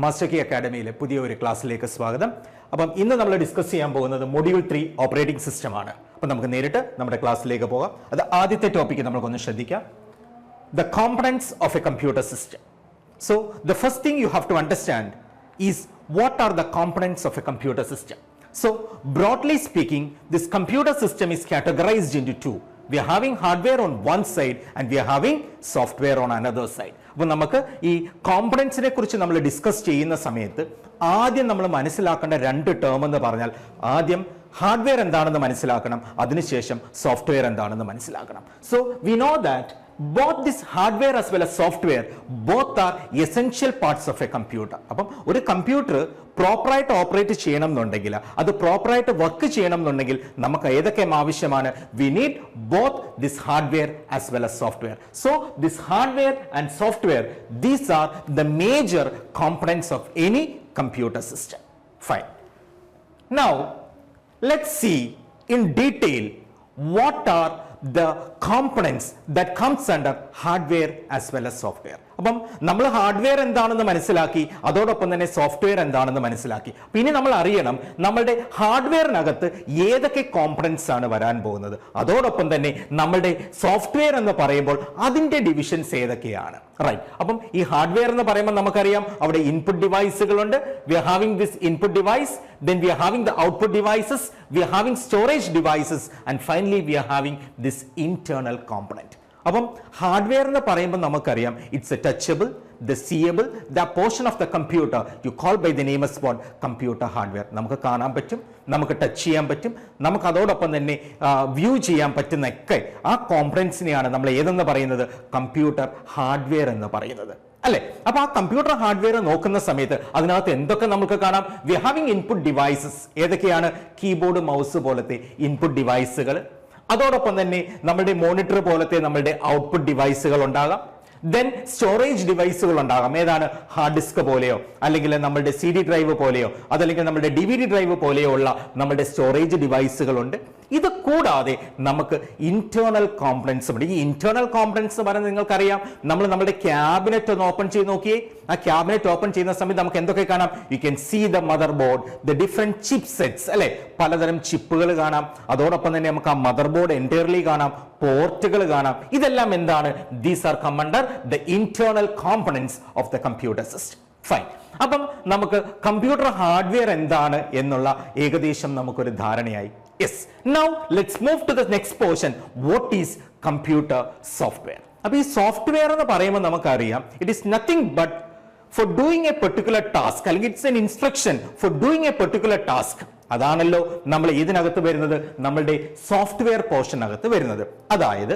Master key അക്കാഡമിയിലെ പുതിയ ഒരു ക്ലാസ്സിലേക്ക് സ്വാഗതം. അപ്പം ഇന്ന് നമ്മൾ ഡിസ്കസ് ചെയ്യാൻ പോകുന്നത് മൊഡ്യൂൾ 3 ഓപ്പറേറ്റിംഗ് സിസ്റ്റം ആണ്. അപ്പം നമുക്ക് നേരിട്ട് നമ്മുടെ ക്ലാസ്സിലേക്ക് പോകാം. അത് ആദ്യത്തെ ടോപ്പിക്ക് നമുക്കൊന്ന് ശ്രദ്ധിക്കാം. The components of a computer system. So the first thing you have to understand is what are the components of a computer system. So broadly speaking, this computer system is categorized into two. We are having hardware on one side and we are having software on another side. അപ്പോൾ നമുക്ക് ഈ കോമ്പണൻസിനെ കുറിച്ച് നമ്മൾ discuss ചെയ്യുന്ന സമയത്ത് ആദ്യം നമ്മൾ മനസ്സിലാക്കേണ്ട രണ്ട് ടേം എന്ന് പറഞ്ഞാൽ ആദ്യം ഹാർഡ്വെയർ എന്താണെന്ന് മനസ്സിലാക്കണം, അതിനുശേഷം സോഫ്റ്റ്വെയർ എന്താണെന്ന് മനസ്സിലാക്കണം. So we know that both this hardware as well as software both are essential parts of a computer. അപ്പം ഒരു കമ്പ്യൂട്ടർ പ്രോപ്പറായിട്ട് ഓപ്പറേറ്റ് ചെയ്യണം എന്നുണ്ടെങ്കിൽ, അത് പ്രോപ്പറായിട്ട് വർക്ക് ചെയ്യണം എന്നുണ്ടെങ്കിൽ നമുക്ക് ഏതൊക്കെ ആവശ്യമാണ്? We need both this hardware as well as software. So this hardware and software, these are the major components of any computer system. Fine. Now let's see in detail what are the components that comes under hardware as well as software. അപ്പം നമ്മൾ hardware എന്താണെന്ന് മനസ്സിലാക്കി, അതോടൊപ്പം തന്നെ software എന്താണെന്ന് മനസ്സിലാക്കി. പിന്നെ നമ്മൾ അറിയണം നമ്മളുടെ ഹാർഡ്വെയറിനകത്ത് ഏതൊക്കെ കോമ്പണൻസ് ആണ് വരാൻ പോകുന്നത്, അതോടൊപ്പം തന്നെ നമ്മളുടെ സോഫ്റ്റ്വെയർ എന്ന് പറയുമ്പോൾ അതിന്റെ ഡിവിഷൻസ് ഏതൊക്കെയാണ്. റൈറ്റ്. അപ്പം ഈ ഹാർഡ്വെയർ എന്ന് പറയുമ്പോൾ നമുക്കറിയാം അവിടെ ഇൻപുട്ട് ഡിവൈസുകളുണ്ട്. We are having this input device, then we are having the output devices, we are having storage devices, and finally we are having this internal component. അപ്പം ഹാർഡ്വെയർ എന്ന് പറയുമ്പോൾ നമുക്കറിയാം it's a touchable, the seeable, the portion of the computer you call by the name of what computer hardware. നമുക്ക് കാണാൻ പറ്റും, നമുക്ക് touch ചെയ്യാൻ പറ്റും, നമുക്ക് അതോടൊപ്പം തന്നെ വ്യൂ ചെയ്യാൻ പറ്റുന്നൊക്കെ ആ കോമ്പണൻസിനെയാണ് നമ്മൾ ഏതെന്ന് പറയുന്നത്? കമ്പ്യൂട്ടർ ഹാർഡ്വെയർ എന്ന് പറയുന്നത്, അല്ലെ? അപ്പൊ ആ കമ്പ്യൂട്ടർ ഹാർഡ്വെയർ നോക്കുന്ന സമയത്ത് അതിനകത്ത് എന്തൊക്കെ നമുക്ക് കാണാം? V having input devices. ഏതൊക്കെയാണ്? കീബോർഡ്, മൗസ് പോലത്തെ ഇൻപുട്ട് ഡിവൈസുകൾ. അതോടൊപ്പം തന്നെ നമ്മുടെ മോണിറ്റർ പോലത്തെ നമ്മളുടെ ഔട്ട്പുട്ട് ഡിവൈസുകൾ ഉണ്ടാകാം. ദെൻ സ്റ്റോറേജ് ഡിവൈസുകൾ ഉണ്ടാകാം. ഏതാണ്? ഹാർഡ് ഡിസ്ക് പോലെയോ അല്ലെങ്കിൽ നമ്മുടെ CD ഡ്രൈവ് പോലെയോ അതല്ലെങ്കിൽ നമ്മുടെ DVD ഡ്രൈവ് പോലെയോ ഉള്ള നമ്മുടെ സ്റ്റോറേജ് ഡിവൈസുകളുണ്ട്. ഇത് കൂടാതെ നമുക്ക് ഇന്റേണൽ കോമ്പണൻസ് ഉണ്ട്. ഈ ഇന്റേണൽ കോമ്പണൻസ് പറഞ്ഞാൽ നിങ്ങൾക്കറിയാം, നമ്മൾ നമ്മുടെ ക്യാബിനറ്റ് ഒന്ന് ഓപ്പൺ ചെയ്ത് നോക്കിയേ. ആ ക്യാബിനറ്റ് ഓപ്പൺ ചെയ്യുന്ന സമയത്ത് നമുക്ക് എന്തൊക്കെ കാണാം? You can see the motherboard, the different chipsets, അല്ലെ? പലതരം ചിപ്പുകൾ കാണാം. അതോടൊപ്പം തന്നെ നമുക്ക് ആ മദർ ബോർഡ് എൻറ്റയർലി കാണാം, പോർട്ടുകൾ കാണാം. ഇതെല്ലാം എന്താണ്? These are come under the internal components of the computer system. Fine. അപ്പം നമുക്ക് കമ്പ്യൂട്ടർ ഹാർഡ്വെയർ എന്താണ് എന്നുള്ള ഏകദേശം നമുക്കൊരു ധാരണയായി. Yes. Now let's move to the next portion. What is computer software? അപ്പോൾ ഈ സോഫ്റ്റ്വെയർ എന്ന് പറയുമ്പോൾ നമുക്കറിയാം it is nothing but for doing a particular task, അല്ലെങ്കിൽ it's an instruction for doing a particular task. അതാണല്ലോ നമ്മൾ ഇതിനകത്ത് വരുന്നത്, നമ്മളുടെ സോഫ്റ്റ്വെയർ പോർഷനകത്ത് വരുന്നത്. അതായത്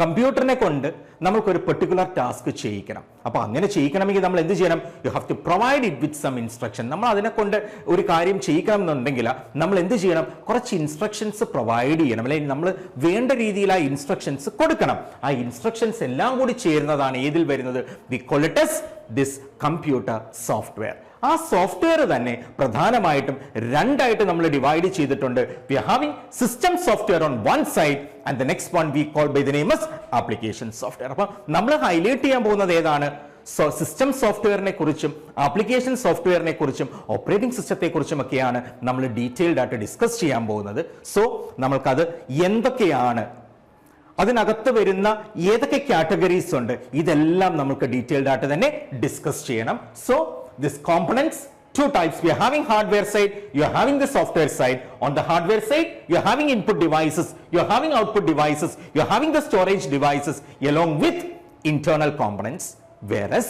കമ്പ്യൂട്ടറിനെ കൊണ്ട് നമുക്കൊരു പെർട്ടിക്കുലർ ടാസ്ക് ചെയ്യിക്കണം. അപ്പൊ അങ്ങനെ ചെയ്യിക്കണമെങ്കിൽ നമ്മൾ എന്ത് ചെയ്യണം? You have to provide it with some instruction. നമ്മൾ അതിനെ കൊണ്ട് ഒരു കാര്യം ചെയ്യിക്കണം എന്നുണ്ടെങ്കിൽ നമ്മൾ എന്ത് ചെയ്യണം? കുറച്ച് ഇൻസ്ട്രക്ഷൻസ് പ്രൊവൈഡ് ചെയ്യണം, അല്ലെങ്കിൽ നമ്മൾ വേണ്ട രീതിയിൽ ആ ഇൻസ്ട്രക്ഷൻസ് കൊടുക്കണം. ആ ഇൻസ്ട്രക്ഷൻസ് എല്ലാം കൂടി ചേരുന്നതാണ് ഏതിൽ വരുന്നത്? We call it as this computer software. ആ സോഫ്റ്റ്വെയർ തന്നെ പ്രധാനമായിട്ടും രണ്ടായിട്ട് നമ്മൾ ഡിവൈഡ് ചെയ്തിട്ടുണ്ട്. We are having system software on one side and the next one we call by the name of application software. അപ്പൊ നമ്മൾ ഹൈലൈറ്റ് ചെയ്യാൻ പോകുന്നത് ഏതാണ്? സിസ്റ്റം സോഫ്റ്റ്വെയറിനെ കുറിച്ചും ആപ്ലിക്കേഷൻ സോഫ്റ്റ്വെയറിനെ കുറിച്ചും ഓപ്പറേറ്റിംഗ് സിസ്റ്റത്തെ കുറിച്ചും ഒക്കെയാണ് നമ്മൾ ഡീറ്റെയിൽഡ് ആയിട്ട് ഡിസ്കസ് ചെയ്യാൻ പോകുന്നത്. സോ നമ്മൾക്കത് എന്തൊക്കെയാണ്, അതിനകത്ത് വരുന്ന ഏതൊക്കെ കാറ്റഗറീസ് ഉണ്ട്, ഇതെല്ലാം നമുക്ക് ഡീറ്റെയിൽഡ് ആയിട്ട് തന്നെ ഡിസ്കസ് ചെയ്യണം. So this components, two types. We are having hardware side, you are having the software side. On the hardware side you are having input devices, you are having output devices, you are having the storage devices along with internal components. Whereas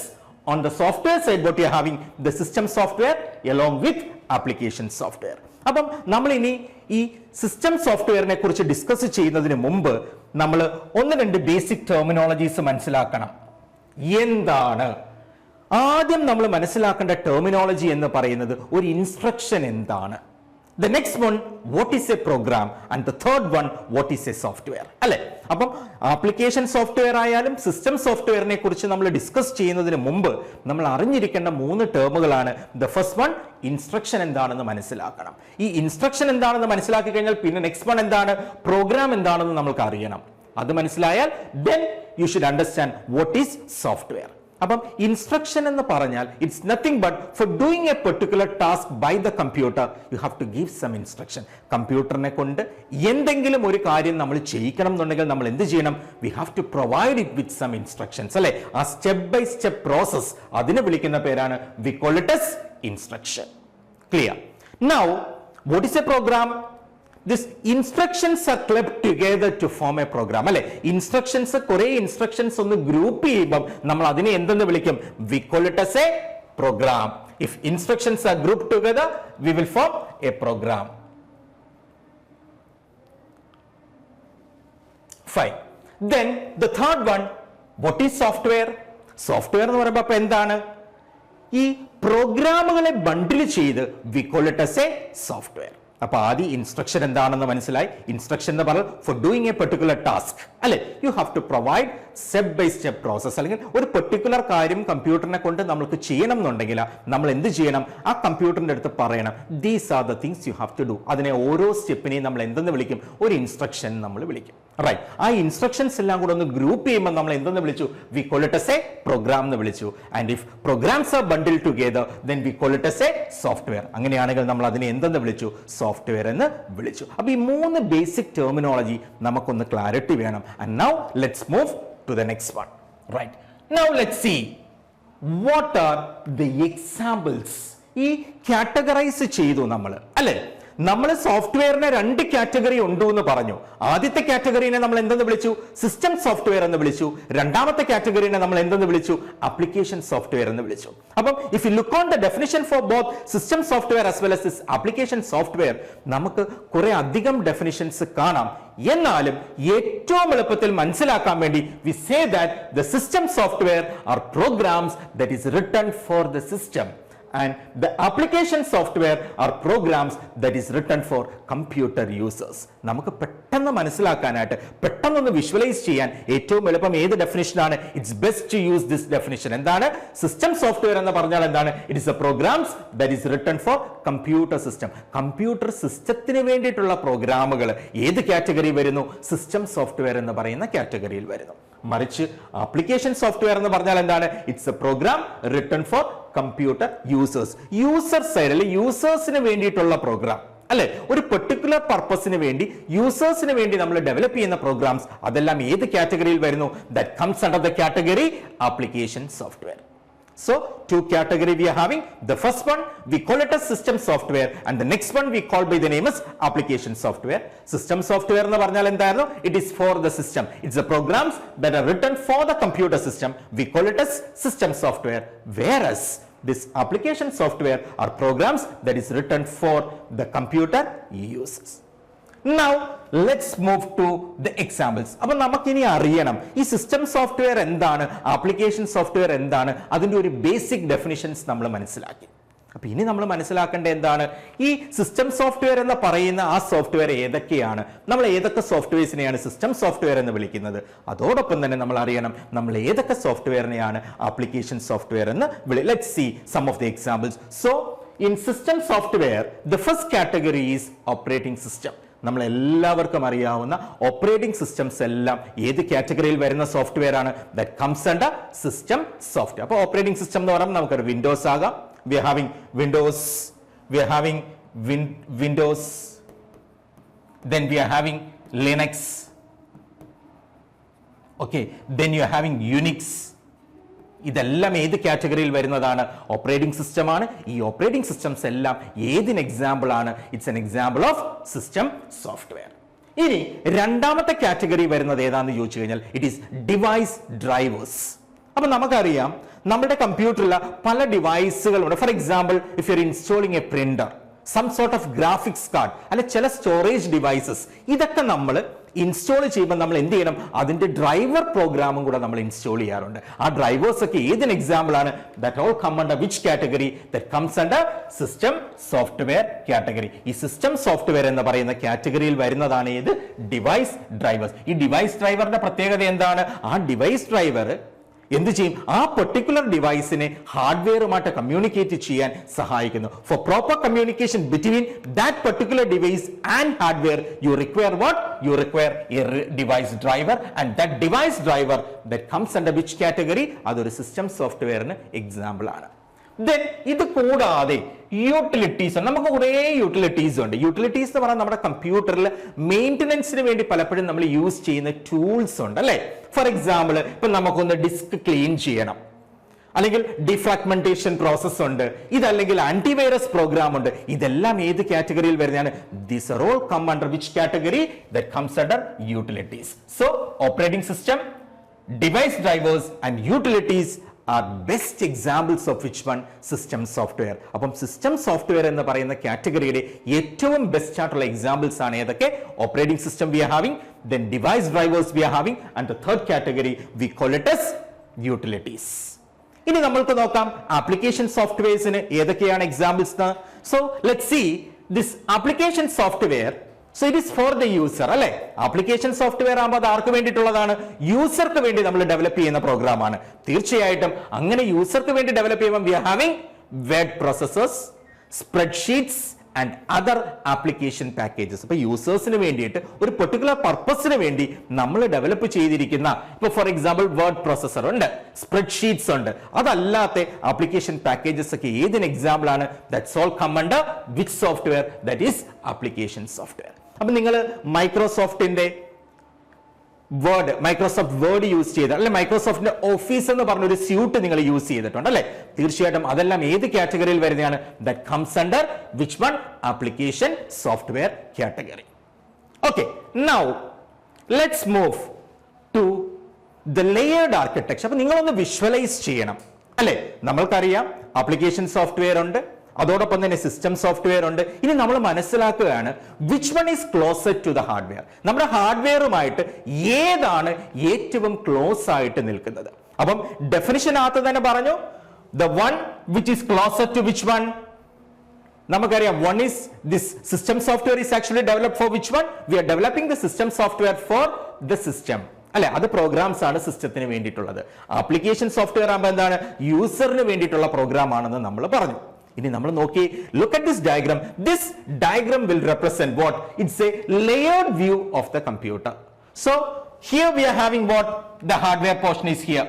on the software side what you are having? The system software along with application software. അപ്പം നമ്മൾ ഇനി ഈ system സോഫ്റ്റ്വെയറിനെ കുറിച്ച് discuss ചെയ്യുന്നതിന് മുമ്പ് നമ്മൾ ഒന്ന് രണ്ട് ബേസിക് ടെർമിനോളജീസ് മനസ്സിലാക്കണം. എന്താണ് ആദ്യം നമ്മൾ മനസ്സിലാക്കേണ്ട ടെർമിനോളജി എന്ന് പറയുന്നത്? ഒരു ഇൻസ്ട്രക്ഷൻ എന്താണ്? The next one, what is a program? And the third one, what is a software? അല്ലെ? അപ്പം ആപ്ലിക്കേഷൻ സോഫ്റ്റ്വെയർ ആയാലും സിസ്റ്റം സോഫ്റ്റ്വെയറിനെ കുറിച്ച് നമ്മൾ ഡിസ്കസ് ചെയ്യുന്നതിന് മുമ്പ് നമ്മൾ അറിഞ്ഞിരിക്കേണ്ട 3 ടേമുകളാണ്. ദ ഫസ്റ്റ് വൺ, ഇൻസ്ട്രക്ഷൻ എന്താണെന്ന് മനസ്സിലാക്കണം. ഈ ഇൻസ്ട്രക്ഷൻ എന്താണെന്ന് മനസ്സിലാക്കി കഴിഞ്ഞാൽ പിന്നെ നെക്സ്റ്റ് വൺ എന്താണ്? പ്രോഗ്രാം എന്താണെന്ന് നമ്മൾക്ക് അറിയണം. അത് മനസ്സിലായാൽ then you should understand what is software. അപ്പം ഇൻസ്ട്രക്ഷൻ എന്ന് പറഞ്ഞാൽ it's nothing but for doing a particular task by the computer you have to give some instruction. കമ്പ്യൂട്ടറിനെ കൊണ്ട് എന്തെങ്കിലും ഒരു കാര്യം നമ്മൾ ചെയ്യിക്കണം എന്നുണ്ടെങ്കിൽ നമ്മൾ എന്ത് ചെയ്യണം? We have to provide it with some instructions അല്ലെ? ആ സ്റ്റെപ്പ് ബൈ സ്റ്റെപ്പ് പ്രോസസ് അതിനെ വിളിക്കുന്ന പേരാണ് we call it as instruction. Clear? Now what is a program? These instructions are clubbed together to form a program അല്ലെ? Instructions കുറെ instructions ഒന്ന് group ചെയ്യുമ്പോൾ നമ്മൾ അതിനെ എന്തെന്ന് വിളിക്കും? we call it as a program. If instructions are grouped together we will form a program. Fine. Then the third one, what is software? Software എന്ന് പറയുമ്പോൾ അപ്പൊ എന്താണ്? ഈ പ്രോഗ്രാമുകളെ ബണ്ടിൽ ചെയ്ത് we call it as a software. അപ്പൊ ആദ്യം instruction എന്താണെന്ന് മനസ്സിലായി. ഇൻസ്ട്രക്ഷൻ എന്ന് പറഞ്ഞാൽ for doing a particular task അല്ലെ? You have to provide step by step process. അല്ലെങ്കിൽ ഒരു പെർട്ടിക്കുലർ കാര്യം കമ്പ്യൂട്ടറിനെ കൊണ്ട് നമുക്ക് ചെയ്യണം എന്നുണ്ടെങ്കിൽ നമ്മൾ എന്ത് ചെയ്യണം? ആ കമ്പ്യൂട്ടറിന്റെ അടുത്ത് പറയണം these are the things you have to do. അതിനെ ഓരോ സ്റ്റെപ്പിനെയും നമ്മൾ എന്തെന്ന് വിളിക്കും? ഒരു ഇൻസ്ട്രക്ഷൻ നമ്മൾ വിളിക്കും. റൈറ്റ്? ആ ഇൻസ്ട്രക്ഷൻസ് എല്ലാം കൂടെ ഒന്ന് ഗ്രൂപ്പ് ചെയ്യുമ്പോൾ നമ്മൾ എന്തെന്ന് വിളിച്ചു? We call it as a program എന്ന് വിളിച്ചു. And if programs are bundle together then we call it as a software. അങ്ങനെയാണെങ്കിൽ നമ്മൾ അതിനെ എന്തെന്ന് വിളിച്ചു? സോഫ്റ്റ്വെയർ എന്ന് വിളിച്ചു. അപ്പൊ ഈ മൂന്ന് ബേസിക് ടെർമിനോളജി നമുക്കൊന്ന് ക്ലാരിറ്റി വേണം. And now let's move to the next one. Right? Now let's see what are the examples. ഈ കാറ്റഗറൈസ് ചെയ്തു നമ്മൾ അല്ലെ? നമ്മൾ സോഫ്റ്റ്വെയറിനെ രണ്ട് കാറ്റഗറി ഉണ്ട് എന്ന് പറഞ്ഞു. ആദ്യത്തെ കാറ്റഗറിനെ നമ്മൾ എന്തെന്ന് വിളിച്ചു? സിസ്റ്റം സോഫ്റ്റ്വെയർ എന്ന് വിളിച്ചു. രണ്ടാമത്തെ കാറ്റഗറിനെ നമ്മൾ എന്തെന്ന് വിളിച്ചു? ആപ്ലിക്കേഷൻ സോഫ്റ്റ്വെയർ എന്ന് വിളിച്ചു. അപ്പം if you look on the definition for both system software as well as application software നമുക്ക് കുറെ അധികം ഡെഫിനിഷൻസ് കാണാം. എന്നാലും ഏറ്റവും എളുപ്പത്തിൽ മനസ്സിലാക്കാൻ വേണ്ടി we say that the system software are programs that is written for the system. And the application software are programs that is written for computer users. നമുക്ക് പെട്ടെന്ന് മനസ്സിലാക്കാനായിട്ട് പെട്ടെന്ന് വിഷ്വലൈസ് ചെയ്യാൻ ഏറ്റവും എളുപ്പം ഏത് ഡെഫിനിഷനാണ്? It's best to use this definition. എന്താണ് സിസ്റ്റം സോഫ്റ്റ്വെയർ എന്ന് പറഞ്ഞാൽ? എന്താണ്? It is a programs that is written for computer system. Computer സിസ്റ്റത്തിന് വേണ്ടിയിട്ടുള്ള പ്രോഗ്രാമുകൾ ഏത് കാറ്റഗറി വരുന്നു? സിസ്റ്റം സോഫ്റ്റ്വെയർ എന്ന് പറയുന്ന കാറ്റഗറിയിൽ വരുന്നു. മറിച്ച് ആപ്ലിക്കേഷൻ സോഫ്റ്റ്വെയർ എന്ന് പറഞ്ഞാൽ എന്താണ്? It's a program written for computer users. User side അല്ലെ? യൂസേഴ്സിന് വേണ്ടിയിട്ടുള്ള പ്രോഗ്രാം അല്ലെ? ഒരു പെർട്ടിക്കുലർ പർപ്പസിന് വേണ്ടി യൂസേഴ്സിന് വേണ്ടി നമ്മൾ ഡെവലപ്പ് ചെയ്യുന്ന പ്രോഗ്രാംസ് അതെല്ലാം ഏത് കാറ്റഗറിയിൽ വരുന്നു? That comes under the category application software. So two category we are having. The first one we call it as system software and the next one we call by the name as application software. System software എന്ന് പറഞ്ഞാൽ എന്തായിരുന്നു? It is for the system. It's the programs that are written for the computer system. We call it as system software. Whereas this application software are programs that is written for the computer users. Now let's move to the examples. അപ്പോൾ നമുക്കിനി അറിയണം ഈ system software എന്താണ്, application software എന്താണ്, അതിൻ്റെ ഒരു basic definitions നമ്മൾ മനസ്സിലാക്കി. അപ്പൊ ഇനി നമ്മൾ മനസ്സിലാക്കേണ്ട എന്താണ്? ഈ സിസ്റ്റം സോഫ്റ്റ്വെയർ എന്ന് പറയുന്ന ആ സോഫ്റ്റ്വെയർ ഏതൊക്കെയാണ്? നമ്മൾ ഏതൊക്കെ സോഫ്റ്റ്വെയർസിനെയാണ് സിസ്റ്റം സോഫ്റ്റ്വെയർ എന്ന് വിളിക്കുന്നത്? അതോടൊപ്പം തന്നെ നമ്മൾ അറിയണം നമ്മൾ ഏതൊക്കെ സോഫ്റ്റ്വെയറിനെയാണ് ആപ്ലിക്കേഷൻ സോഫ്റ്റ്വെയർ എന്ന് let's see some of the examples. So in system software the first category is operating system. നമ്മൾ എല്ലാവർക്കും അറിയാവുന്ന ഓപ്പറേറ്റിംഗ് സിസ്റ്റംസ് എല്ലാം ഏത് കാറ്റഗറിയിൽ വരുന്ന സോഫ്റ്റ്വെയർ ആണ്? That comes under system software. അപ്പോൾ ഓപ്പറേറ്റിംഗ് സിസ്റ്റം എന്ന് പറയുമ്പോൾ നമുക്കൊരു വിൻഡോസ് ആകാം. We are having Windows, then we are having Linux, okay, then you are having Unix. ഇതെല്ലാം ഏത് കാറ്റഗറിയിൽ വരുന്നതാണ്? ഓപ്പറേറ്റിംഗ് സിസ്റ്റം ആണ്. ഈ ഓപ്പറേറ്റിംഗ് സിസ്റ്റംസ് എല്ലാം ഏതിന് എക്സാമ്പിൾ ആണ്? It's an example of system software. ഇനി രണ്ടാമത്തെ കാറ്റഗറി വരുന്നത് ഏതാണെന്ന് ചോദിച്ചു കഴിഞ്ഞാൽ ഇറ്റ് ഈസ് ഡിവൈസ് ഡ്രൈവേഴ്സ്. അപ്പൊ നമുക്കറിയാം നമ്മുടെ കമ്പ്യൂട്ടറിൽ പല ഡിവൈസുകളുണ്ട്. For example if you are installing a printer, some sort of graphics card, അല്ലെ ചില സ്റ്റോറേജ് ഡിവൈസസ്, ഇതൊക്കെ നമ്മൾ ഇൻസ്റ്റാൾ ചെയ്യുമ്പോൾ നമ്മൾ എന്ത് ചെയ്യണം? അതിന്റെ ഡ്രൈവർ പ്രോഗ്രാമും കൂടെ നമ്മൾ ഇൻസ്റ്റാൾ ചെയ്യാറുണ്ട്. ആ ഡ്രൈവേഴ്സ് ഒക്കെ ഏതിന് എക്സാമ്പിൾ ആണ്? That all come under which category? That comes under system software category. ഈ സിസ്റ്റം സോഫ്റ്റ്വെയർ എന്ന് പറയുന്ന കാറ്റഗറിയിൽ വരുന്നതാണ് ഏത്? Device drivers. ഈ ഡിവൈസ് ഡ്രൈവറിന്റെ പ്രത്യേകത എന്താണ്? ആ ഡിവൈസ് ഡ്രൈവർ എന്ത് ചെയ്യും? ആ പെർട്ടിക്കുലർ ഡിവൈസിനെ ഹാർഡ്വെയറുമായിട്ട് കമ്മ്യൂണിക്കേറ്റ് ചെയ്യാൻ സഹായിക്കുന്നു. Four proper communication between that particular device and hardware you require what? You require A device driver, and that device driver that comes under which category? അതൊരു സിസ്റ്റം സോഫ്റ്റ്വെയറിന് എക്സാമ്പിൾ ആണ്. Then ഇത് കൂടാതെ utilities, നമുക്ക് കുറേ utilities ഉണ്ട്. Utilities എന്ന് പറഞ്ഞാൽ നമ്മുടെ കമ്പ്യൂട്ടറിൽ മെയിൻ്റനൻസിന് വേണ്ടി പലപ്പോഴും നമ്മൾ യൂസ് ചെയ്യുന്ന ടൂൾസ് ഉണ്ട് അല്ലേ? ഫോർ എക്സാമ്പിൾ, ഇപ്പൊ നമുക്കൊന്ന് ഡിസ്ക് ക്ലീൻ ചെയ്യണം, അല്ലെങ്കിൽ ഡിഫ്രാഗ്മെന്റേഷൻ പ്രോസസ് ഉണ്ട്, ഇതല്ലെങ്കിൽ ആന്റിവൈറസ് പ്രോഗ്രാം ഉണ്ട്. ഇതെല്ലാം ഏത് കാറ്റഗറിയിൽ വരുന്നതാണ്? This are all come under which category? That comes under utilities. So operating system, device drivers and utilities are best examples of which one? System software. അപ്പം system software എന്ന് പറയുന്ന കാറ്റഗറിയുടെ ഏറ്റവും ബെസ്റ്റ് ആയിട്ടുള്ള എക്സാമ്പിൾസ് ആണ് ഏതൊക്കെ? Operating system we are having, then device drivers we are having, and the third category we call it as utilities. ഇനി നമ്മൾക്ക് നോക്കാം ആപ്ലിക്കേഷൻ സോഫ്റ്റ്വെയർസിന് ഏതൊക്കെയാണ് examples. So let's see this application software. So it is for the user അല്ലെ? Application software ആകുമ്പോൾ അത് ആർക്ക് വേണ്ടിയിട്ടുള്ളതാണ്? യൂസർക്ക് വേണ്ടി നമ്മൾ ഡെവലപ്പ് ചെയ്യുന്ന പ്രോഗ്രാം ആണ്. തീർച്ചയായിട്ടും അങ്ങനെ യൂസർക്ക് വേണ്ടി ഡെവലപ്പ് ചെയ്യുമ്പോൾ we are having web processors, spreadsheets and other application packages. ഇപ്പൊ യൂസേഴ്സിന് വേണ്ടിയിട്ട് ഒരു പെർട്ടിക്കുലർ പർപ്പസിന് വേണ്ടി നമ്മൾ ഡെവലപ്പ് ചെയ്തിരിക്കുന്ന, ഇപ്പൊ ഫോർ എക്സാമ്പിൾ വേർഡ് പ്രോസസർ ഉണ്ട്, സ്പ്രെഡ്ഷീറ്റ്സ് ഉണ്ട്, അതല്ലാത്ത ആപ്ലിക്കേഷൻ പാക്കേജസ് ഒക്കെ ഏതിന് എക്സാമ്പിൾ ആണ്? That's all come under which software? That is application software. അപ്പൊ നിങ്ങൾ മൈക്രോസോഫ്റ്റിന്റെ മൈക്രോസോഫ്റ്റ് വേർഡ് യൂസ് ചെയ്ത്, അല്ലെ മൈക്രോസോഫ്റ്റിന്റെ ഓഫീസ് എന്ന് പറഞ്ഞ ഒരു സ്യൂട്ട് നിങ്ങൾ യൂസ് ചെയ്തിട്ടുണ്ട് അല്ലെ? തീർച്ചയായിട്ടും അതെല്ലാം ഏത് കാറ്റഗറിയിൽ വരുന്നതാണ്? That comes under which one? Application software category. Okay, now let's move to the layered architecture. അപ്പൊ നിങ്ങളൊന്ന് വിഷ്വലൈസ് ചെയ്യണം അല്ലെ? നമ്മൾക്കറിയാം ആപ്ലിക്കേഷൻ സോഫ്റ്റ്വെയർ ഉണ്ട്, അതോടൊപ്പം തന്നെ സിസ്റ്റം സോഫ്റ്റ്വെയർ ഉണ്ട്. ഇനി നമ്മൾ മനസ്സിലാക്കുകയാണ് which one is closer to the hardware. നമ്മുടെ ഹാർഡ്വെയറുമായിട്ട് ഏതാണ് ഏറ്റവും ക്ലോസ് ആയിട്ട് നിൽക്കുന്നത്? അപ്പം ഡെഫിനിഷനകത്ത് തന്നെ പറഞ്ഞു, the one which is closer to which one? നമുക്കറിയാം one is this system software is actually develop for which one? We are developing the system software for the system അല്ലെ? അത് പ്രോഗ്രാംസ് ആണ് സിസ്റ്റത്തിന് വേണ്ടിയിട്ടുള്ളത്. ആപ്ലിക്കേഷൻ സോഫ്റ്റ്വെയർ ആകുമ്പോൾ എന്താണ്? യൂസറിന് വേണ്ടിയിട്ടുള്ള programme ആണെന്ന് നമ്മൾ പറഞ്ഞു. ഇനി നമ്മൾ നോക്കി, look at this diagram. This diagram will represent what? It's a layered view of the computer. So here we are having what? The hardware portion is here,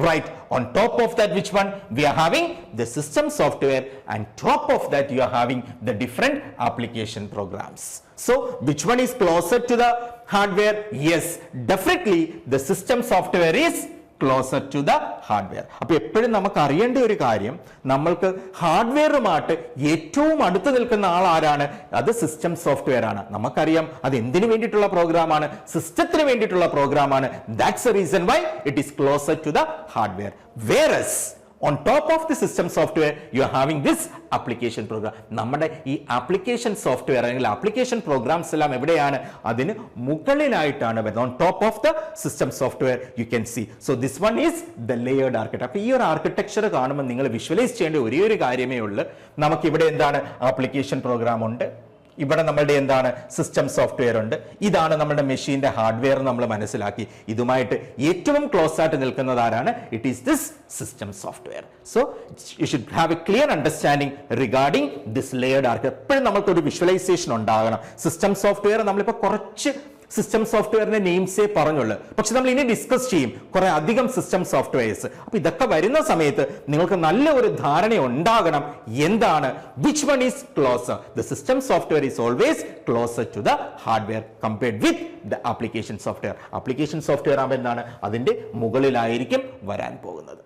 right? On top of that, which one? We are having the system software, and top of that you are having the different application programs. So which one is closer to the hardware? Yes, definitely the system software is closer to the hardware. അപ്പൊ എപ്പോഴും നമുക്ക് അറിയേണ്ട ഒരു കാര്യം, നമ്മൾക്ക് ഹാർഡ്വെയറുമായിട്ട് ഏറ്റവും അടുത്ത് നിൽക്കുന്ന ആൾ ആരാണ്? അത് സിസ്റ്റം സോഫ്റ്റ്വെയർ ആണ്. നമുക്കറിയാം അത് എന്തിനു വേണ്ടിയിട്ടുള്ള പ്രോഗ്രാമാണ്? സിസ്റ്റത്തിന് വേണ്ടിയിട്ടുള്ള പ്രോഗ്രാമാണ്. That's the reason why it is closer to the hardware. Whereas on top of the system software you are having this application program. നമ്മുടെ ഈ ആപ്ലിക്കേഷൻ സോഫ്റ്റ്വെയർ അല്ലെങ്കിൽ ആപ്ലിക്കേഷൻ പ്രോഗ്രാംസ് എല്ലാം എവിടെയാണ്? അതിന് മുകളിലായിട്ടാണ് വരുന്നത്. on top of the system software you can see. So this one is the layered architecture. അപ്പോൾ ഈ ഒരു ആർക്കിടെക്ചർ കാണുമ്പോൾ നിങ്ങൾ വിഷ്വലൈസ് ചെയ്യേണ്ട ഒരേ ഒരു കാര്യമേ ഉള്ളൂ. നമുക്ക് ഇവിടെ എന്താണ്? ആപ്ലിക്കേഷൻ പ്രോഗ്രാം ഉണ്ട്, ഇവിടെ നമ്മളുടെ എന്താണ്? സിസ്റ്റം സോഫ്റ്റ്വെയർ ഉണ്ട്, ഇതാണ് നമ്മുടെ മെഷീന്റെ ഹാർഡ്വെയർ നമ്മൾ മനസ്സിലാക്കി. ഇതുമായിട്ട് ഏറ്റവും ക്ലോസ് ആയിട്ട് നിൽക്കുന്നത് ആരാണ്? It is this system software. So you should have a clear understanding regarding this layered architecture. എപ്പോഴും നമുക്കൊരു വിഷ്വലൈസേഷൻ ഉണ്ടാകണം. സിസ്റ്റം സോഫ്റ്റ്വെയർ നമ്മളിപ്പോൾ കുറച്ച് സിസ്റ്റം സോഫ്റ്റ്വെയറിന്റെ നെയിംസേ പറഞ്ഞുള്ളൂ, പക്ഷെ നമ്മൾ ഇനി ഡിസ്കസ് ചെയ്യും കുറെ അധികം സിസ്റ്റം സോഫ്റ്റ്വെയർസ്. അപ്പൊ ഇതൊക്കെ വരുന്ന സമയത്ത് നിങ്ങൾക്ക് നല്ല ഒരു ധാരണ ഉണ്ടാകണം എന്താണ് which one is closer. The system software is always closer to the hardware compared with the application software. Application software ആകുമ്പോൾ എന്താണ്? അതിന്റെ മുകളിലായിരിക്കും വരാൻ പോകുന്നത്.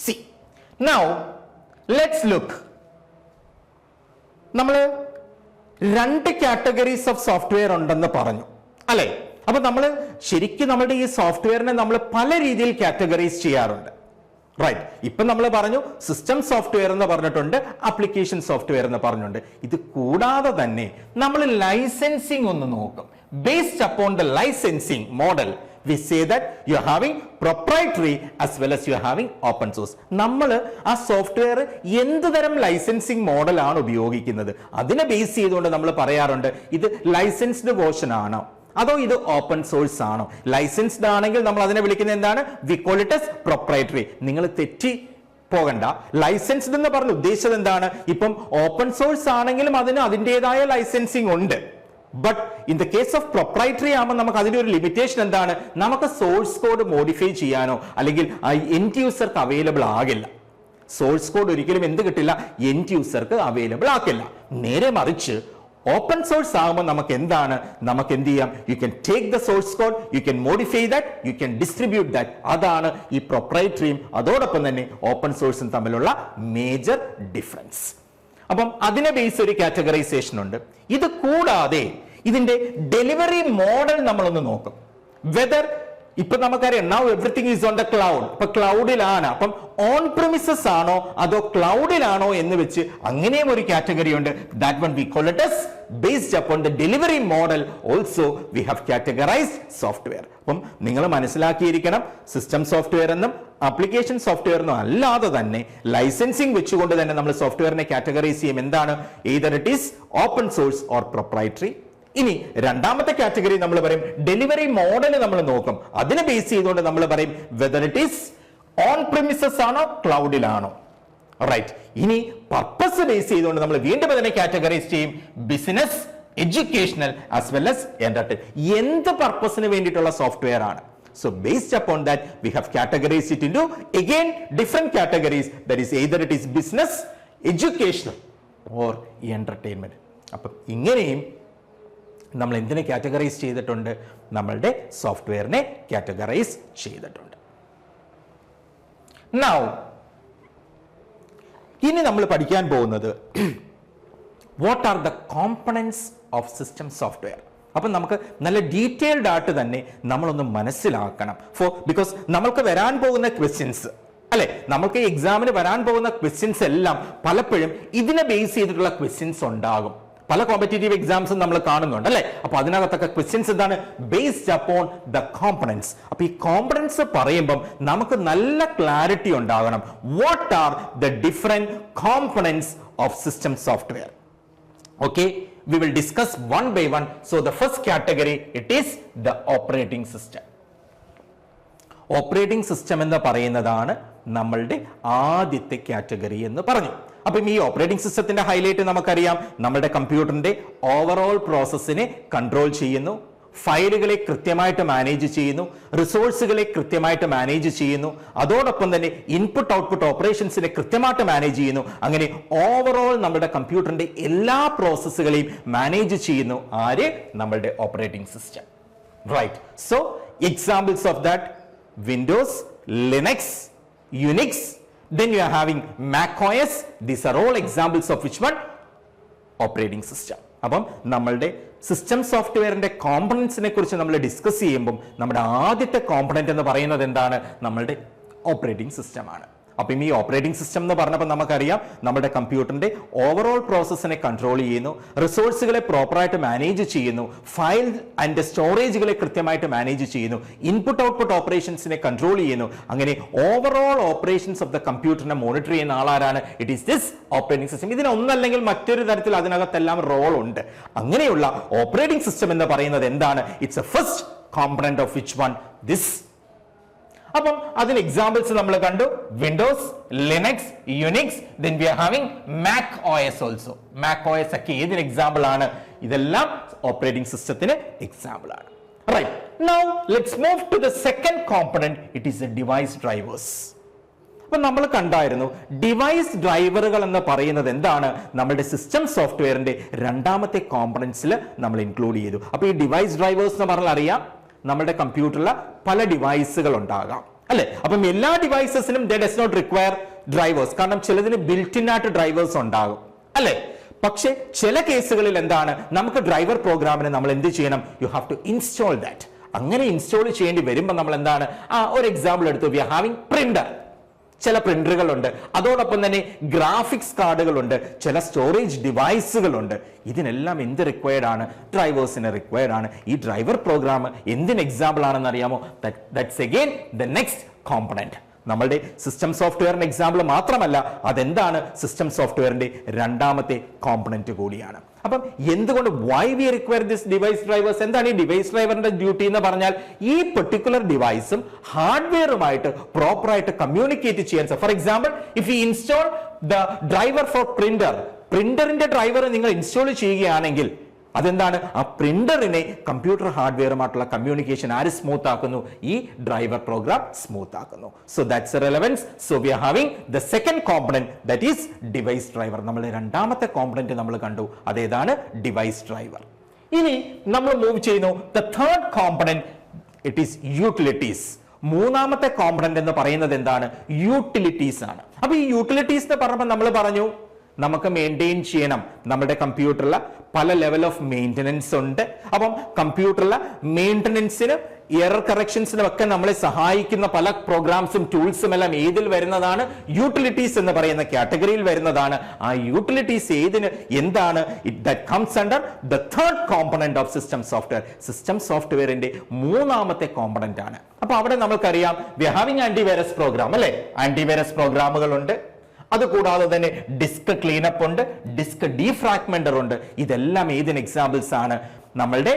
See now let's look. നമ്മൾ രണ്ട് കാറ്റഗറീസ് ഓഫ് സോഫ്റ്റ്വെയർ ഉണ്ടെന്ന് പറഞ്ഞു അല്ലെ? അപ്പൊ നമ്മൾ ശരിക്കും നമ്മുടെ ഈ സോഫ്റ്റ്വെയറിനെ നമ്മൾ പല രീതിയിൽ കാറ്റഗറൈസ് ചെയ്യാറുണ്ട്, റൈറ്റ്? ഇപ്പൊ നമ്മൾ പറഞ്ഞു സിസ്റ്റം സോഫ്റ്റ്വെയർ എന്ന് പറഞ്ഞിട്ടുണ്ട്, ആപ്ലിക്കേഷൻ സോഫ്റ്റ്വെയർ എന്ന് പറഞ്ഞിട്ടുണ്ട്. ഇത് കൂടാതെ തന്നെ നമ്മൾ ലൈസൻസിങ് ഒന്ന് നോക്കും. Based upon the licensing model we say that you are having proprietary as well as you are having open source. നമ്മൾ ആ സോഫ്റ്റ്വെയർ എന്ത് തരം ലൈസൻസിങ് മോഡലാണ് ഉപയോഗിക്കുന്നത് അതിനെ ബേസ് ചെയ്തുകൊണ്ട് നമ്മൾ പറയാറുണ്ട് ഇത് ലൈസൻസ്ഡ് വേർഷൻ ആണോ അതോ ഇത് ഓപ്പൺ സോഴ്സ് ആണോ? ലൈസൻസ്ഡ് ആണെങ്കിൽ നമ്മൾ അതിനെ വിളിക്കുന്നത് എന്താണ്? V call it as proprietary. നിങ്ങൾ തെറ്റി പോകണ്ട. ലൈസൻസ്ഡ് എന്ന് പറഞ്ഞ് ഉദ്ദേശിച്ചത് എന്താണ്? ഇപ്പം ഓപ്പൺ സോഴ്സ് ആണെങ്കിലും അതിന് അതിൻ്റെതായ ലൈസൻസിങ് ഉണ്ട്. But in the case of proprietary ആകുമ്പോൾ നമുക്ക് അതിന്റെ ഒരു ലിമിറ്റേഷൻ എന്താണ്? നമുക്ക് സോഴ്സ് കോഡ് മോഡിഫൈ ചെയ്യാനോ അല്ലെങ്കിൽ എൻഡ് യൂസർക്ക് അവൈലബിൾ ആകില്ല. സോഴ്സ് കോഡ് ഒരിക്കലും എന്ത് കിട്ടില്ല? എൻഡ് യൂസർക്ക് അവൈലബിൾ ആക്കില്ല. നേരെ മറിച്ച് ഓപ്പൺ സോഴ്സ് ആകുമ്പോൾ നമുക്ക് എന്താണ്? നമുക്ക് എന്ത് ചെയ്യാം? You can take the source code, you can modify that, you can distribute that. അതാണ് ഈ പ്രൊപ്രൈറ്ററിയും അതോടൊപ്പം തന്നെ ഓപ്പൺ സോഴ്സും തമ്മിലുള്ള മേജർ ഡിഫറൻസ്. അപ്പം അതിനെ ബേസ് ഒരു കാറ്റഗറൈസേഷൻ ഉണ്ട്. ഇത് കൂടാതെ ഇതിന്റെ ഡെലിവറി മോഡൽ നമ്മളൊന്ന് നോക്കും. വെദർ ഇപ്പൊ നമുക്കറിയാം now everything is on the cloud. ഇപ്പൊ ക്ലൗഡിലാണ്. അപ്പം ഓൺ പ്രിമിസസ് ആണോ അതോ ക്ലൗഡിലാണോ എന്ന് വെച്ച് അങ്ങനെയും ഒരു കാറ്റഗറി ഉണ്ട്. That one we call it as based upon the delivery model also we have categorised software. അപ്പം നിങ്ങൾ മനസ്സിലാക്കിയിരിക്കണം, സിസ്റ്റം സോഫ്റ്റ്വെയർ എന്നും ആപ്ലിക്കേഷൻ സോഫ്റ്റ്വെയർ എന്നും അല്ലാതെ തന്നെ ലൈസൻസിങ് വെച്ചുകൊണ്ട് തന്നെ നമ്മൾ സോഫ്റ്റ്വെയറിനെ കാറ്റഗറൈസ് ചെയ്യും. എന്താണ്? Either it is open source or proprietary. ഇനി രണ്ടാമത്തെ കാറ്റഗറി നമ്മൾ പറയും ഡെലിവറി മോഡൽ നമ്മൾ നോക്കും. അതിനെ ബേസ് ചെയ്തുകൊണ്ട് നമ്മൾ പറയും whether it is on premises ആണോ ക്ലൗഡിലാണോ. റൈറ്റ്. ഇനി പർപ്പസ് ബേസ് ചെയ്തുകൊണ്ട് നമ്മൾ വീണ്ടും അതിനെ കാറ്റഗറൈസ് ചെയ്യും. Business, educational as well as entertainment. എന്ത് പർപ്പസിന് വേണ്ടിയിട്ടുള്ള സോഫ്റ്റ്വെയർ ആണ്? So based upon that we have categorized it into again different categories. That is either it is business, educational or entertainment. അപ്പം ഇങ്ങനെയും നമ്മൾ എന്തിനെ കാറ്റഗറൈസ് ചെയ്തിട്ടുണ്ട്? നമ്മളുടെ സോഫ്റ്റ്വെയറിനെ കാറ്റഗറൈസ് ചെയ്തിട്ടുണ്ട്. Now ഇനി നമ്മൾ പഠിക്കാൻ പോകുന്നത് what are the components of system software. അപ്പം നമുക്ക് നല്ല ഡീറ്റെയിൽഡ് ആയിട്ട് തന്നെ നമ്മളൊന്ന് മനസ്സിലാക്കണം. ബിക്കോസ് നമ്മൾക്ക് വരാൻ പോകുന്ന ക്വസ്റ്റ്യൻസ് അല്ലെ, നമ്മൾക്ക് എക്സാമിന് വരാൻ പോകുന്ന ക്വസ്റ്റ്യൻസ് എല്ലാം പലപ്പോഴും ഇതിനെ ബേസ് ചെയ്തിട്ടുള്ള ക്വസ്റ്റ്യൻസ് ഉണ്ടാകും. പല കോമ്പറ്റേറ്റീവ് എക്സാംസും നമ്മൾ കാണുന്നുണ്ട് അല്ലെ. അപ്പൊ അതിനകത്തൊക്കെ ക്വസ്റ്റ്യൻസ് എന്താണ്? Based upon the components. അപ്പൊ ഈ കോമ്പണൻസ് പറയുമ്പം നമുക്ക് നല്ല ക്ലാരിറ്റി ഉണ്ടാകണം. What are the different components of system software? Okay, we will discuss one by one. So the first category, it is the operating system. Operating system എന്ന് പറയുന്നതാണ് നമ്മളുടെ ആദ്യത്തെ കാറ്റഗറി എന്ന് പറഞ്ഞു. അപ്പം ഈ ഓപ്പറേറ്റിംഗ് സിസ്റ്റത്തിന്റെ ഹൈലൈറ്റ് നമുക്കറിയാം. നമ്മുടെ കമ്പ്യൂട്ടറിന്റെ ഓവറോൾ പ്രോസസ്സിനെ കൺട്രോൾ ചെയ്യുന്നു, ഫയലുകളെ കൃത്യമായിട്ട് മാനേജ് ചെയ്യുന്നു, റിസോഴ്സുകളെ കൃത്യമായിട്ട് മാനേജ് ചെയ്യുന്നു, അതോടൊപ്പം തന്നെ ഇൻപുട്ട് ഔട്ട്പുട്ട് ഓപ്പറേഷൻസിനെ കൃത്യമായിട്ട് മാനേജ് ചെയ്യുന്നു. അങ്ങനെ ഓവറോൾ നമ്മുടെ കമ്പ്യൂട്ടറിന്റെ എല്ലാ പ്രോസസ്സുകളെയും മാനേജ് ചെയ്യുന്നു. ആര്? നമ്മളുടെ operating system. Right. So examples of that Windows, Linux, Unix, then you are having Mac OS. These are all examples of which one? Operating system. അപ്പം നമ്മളുടെ സിസ്റ്റം സോഫ്റ്റ്വെയറിന്റെ കോമ്പണൻസിനെ കുറിച്ച് നമ്മൾ ഡിസ്കസ് ചെയ്യുമ്പോൾ നമ്മുടെ ആദ്യത്തെ കോമ്പണന്റ് എന്ന് പറയുന്നത് എന്താണ്? നമ്മളുടെ ഓപ്പറേറ്റിംഗ് സിസ്റ്റം ആണ്. അപ്പം ഈ ഓപ്പറേറ്റിംഗ് സിസ്റ്റം എന്ന് പറഞ്ഞപ്പോൾ നമുക്കറിയാം നമ്മുടെ കമ്പ്യൂട്ടറിന്റെ ഓവറോൾ പ്രോസസ്സിനെ കൺട്രോൾ ചെയ്യുന്നു, റിസോഴ്സുകളെ പ്രോപ്പറായിട്ട് മാനേജ് ചെയ്യുന്നു, ഫയൽ ആൻഡ് സ്റ്റോറേജുകളെ കൃത്യമായിട്ട് മാനേജ് ചെയ്യുന്നു, ഇൻപുട്ട് ഔട്ട്പുട്ട് ഓപ്പറേഷൻസിനെ കൺട്രോൾ ചെയ്യുന്നു. അങ്ങനെ ഓവറോൾ ഓപ്പറേഷൻസ് ഓഫ് ദ കമ്പ്യൂട്ടറിനെ മോണിറ്റർ ചെയ്യുന്ന ആളാരാണ്? It is this operating system. ഇതിനൊന്നല്ലെങ്കിൽ മറ്റൊരു തരത്തിൽ അതിനകത്തെല്ലാം റോൾ ഉണ്ട്. അങ്ങനെയുള്ള ഓപ്പറേറ്റിംഗ് സിസ്റ്റം എന്ന് പറയുന്നത് എന്താണ്? It's A first component of which one? This. അപ്പം അതിന് എക്സാമ്പിൾസ് നമ്മൾ കണ്ടു. Windows, Linux, Unix, then we are having Mac OS also. Mac OS ഒക്കെ ഏതിന് എക്സാമ്പിൾ ആണ്? ഇതെല്ലാം ഓപ്പറേറ്റിംഗ് സിസ്റ്റത്തിന് എക്സാമ്പിൾ ആണ്. Right. Now let's move to the second component. It is the device drivers. അപ്പൊ നമ്മൾ കണ്ടായിരുന്നു ഡിവൈസ് ഡ്രൈവറുകൾ എന്ന് പറയുന്നത് എന്താണ്? നമ്മുടെ സിസ്റ്റം സോഫ്റ്റ്വെയറിന്റെ രണ്ടാമത്തെ കോമ്പണൻസിൽ നമ്മൾ ഇൻക്ലൂഡ് ചെയ്തു. അപ്പൊ ഈ ഡിവൈസ് ഡ്രൈവേഴ്സ് എന്ന് പറഞ്ഞാൽ അറിയാം, നമ്മുടെ കമ്പ്യൂട്ടറിൽ പല ഡിവൈസുകൾ ഉണ്ടാകാം അല്ലെ. അപ്പം എല്ലാ ഡിവൈസസിനും ദേ ഡസ് നോട്ട് റിക്വയർ ഡ്രൈവേഴ്സ്. കാരണം ചിലതിന് ബിൽറ്റ് ഇൻ ആയിട്ട് ഡ്രൈവേഴ്സ് ഉണ്ടാകും അല്ലെ. പക്ഷെ ചില കേസുകളിൽ എന്താണ്? നമുക്ക് ഡ്രൈവർ പ്രോഗ്രാമിനെ നമ്മൾ എന്ത് ചെയ്യണം? You have to install that. അങ്ങനെ ഇൻസ്റ്റാൾ ചെയ്യേണ്ടി വരുമ്പോൾ നമ്മൾ എന്താണ്? ഒരു എക്സാമ്പിൾ എടുത്തു. We are having printer. ചില പ്രിന്ററുകളുണ്ട്, അതോടൊപ്പം തന്നെ ഗ്രാഫിക്സ് കാർഡുകളുണ്ട്, ചില സ്റ്റോറേജ് ഡിവൈസുകളുണ്ട്. ഇതിനെല്ലാം എന്ത് റിക്വയർഡ് ആണ്? ഡ്രൈവേഴ്സിന് റിക്വയർഡ് ആണ്. ഈ ഡ്രൈവർ പ്രോഗ്രാം എന്തിന് എക്സാമ്പിൾ ആണെന്ന് അറിയാമോ? That's again the next component. നമ്മളുടെ സിസ്റ്റം സോഫ്റ്റ്വെയറിന്റെ എക്സാമ്പിൾ മാത്രമല്ല, അതെന്താണ് സിസ്റ്റം സോഫ്റ്റ്വെയറിന്റെ രണ്ടാമത്തെ കോമ്പണന്റ് കൂടിയാണ്. അപ്പം എന്തുകൊണ്ട് why we require this device drivers? എന്താണ് ഈ ഡിവൈസ് ഡ്രൈവറിന്റെ ഡ്യൂട്ടി എന്ന് പറഞ്ഞാൽ ഈ പെർട്ടിക്കുലർ ഡിവൈസും ഹാർഡ്വെയറുമായിട്ട് പ്രോപ്പറായിട്ട് കമ്മ്യൂണിക്കേറ്റ് ചെയ്യാൻ. For example, if you install the driver for പ്രിന്ററിന്റെ ഡ്രൈവർ നിങ്ങൾ ഇൻസ്റ്റാൾ ചെയ്യുകയാണെങ്കിൽ അതെന്താണ്, ആ പ്രിന്ററിനെ കമ്പ്യൂട്ടർ ഹാർഡ്വെയറുമായിട്ടുള്ള കമ്മ്യൂണിക്കേഷൻ ആര് സ്മൂത്ത് ആക്കുന്നു? ഈ ഡ്രൈവർ പ്രോഗ്രാം സ്മൂത്ത് ആക്കുന്നു. So that's a relevance. So we are having the second component, that is device driver. നമ്മൾ രണ്ടാമത്തെ കോമ്പണന്റ് നമ്മൾ കണ്ടു, അതേതാണ് ഡിവൈസ് ഡ്രൈവർ. ഇനി നമ്മൾ മൂവ് ചെയ്യുന്നു the third component, it is utilities. മൂന്നാമത്തെ കോമ്പണന്റ് എന്ന് പറയുന്നത് എന്താണ്? യൂട്ടിലിറ്റീസ് ആണ്. അപ്പൊ ഈ യൂട്ടിലിറ്റീസ് എന്ന് പറഞ്ഞപ്പോൾ നമ്മൾ പറഞ്ഞു നമുക്ക് മെയിൻറ്റെയിൻ ചെയ്യണം. നമ്മുടെ കമ്പ്യൂട്ടറിൽ പല ലെവൽ ഓഫ് മെയിൻ്റനൻസ് ഉണ്ട്. അപ്പം കമ്പ്യൂട്ടറിലെ മെയിൻ്റനൻസിന് എറർ കറക്ഷൻസിനും ഒക്കെ നമ്മളെ സഹായിക്കുന്ന പല പ്രോഗ്രാംസും ടൂൾസും എല്ലാം ഏതിൽ വരുന്നതാണ്? യൂട്ടിലിറ്റീസ് എന്ന് പറയുന്ന കാറ്റഗറിയിൽ വരുന്നതാണ്. ആ യൂട്ടിലിറ്റീസ് ഏതിന് എന്താണ്? That comes under the third component of system software. System സോഫ്റ്റ്വെയറിന്റെ മൂന്നാമത്തെ കോമ്പണന്റ് ആണ്. അപ്പൊ അവിടെ നമുക്കറിയാം we are having antivirus program, അല്ലെ? ആന്റിവൈറസ് പ്രോഗ്രാമുകളുണ്ട്. അതുകൂടാതെ തന്നെ ഡിസ്ക് ക്ലീനപ്പ് ഉണ്ട്, ഡിസ്ക് ഡീഫ്രാഗ്മെന്റർ ഉണ്ട്. ഇതെല്ലാം ഏതിന് എക്സാമ്പിൾസ് ആണ്? നമ്മളുടെ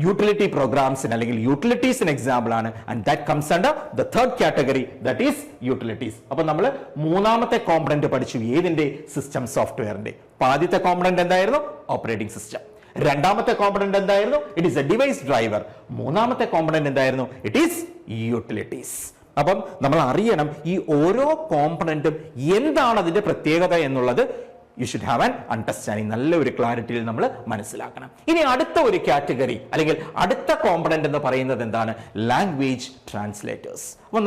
യൂട്ടിലിറ്റി പ്രോഗ്രാംസിന് അല്ലെങ്കിൽ യൂട്ടിലിറ്റീസിന് എക്സാമ്പിൾ ആണ്. And that comes under the third category, that is utilities. അപ്പൊ നമ്മൾ മൂന്നാമത്തെ കോമ്പണന്റ് പഠിച്ചു ഏതിന്റെ? സിസ്റ്റം സോഫ്റ്റ്വെയറിന്റെ. ആദ്യത്തെ കോമ്പണന്റ് എന്തായിരുന്നു? Operating system. രണ്ടാമത്തെ കോമ്പണന്റ് എന്തായിരുന്നു? It is A device driver. മൂന്നാമത്തെ കോമ്പണന്റ് എന്തായിരുന്നു? It is utilities. അപ്പം നമ്മൾ അറിയണം ഈ ഓരോ കോമ്പണന്റും എന്താണ് അതിന്റെ പ്രത്യേകത എന്നുള്ളത്. U should have an understanding. നല്ല ഒരു ക്ലാരിറ്റിയിൽ നമ്മൾ മനസ്സിലാക്കണം. ഇനി അടുത്ത ഒരു കാറ്റഗറി അല്ലെങ്കിൽ അടുത്ത കോമ്പണന്റ് എന്ന് പറയുന്നത് എന്താണ്? Language translators. അപ്പോൾ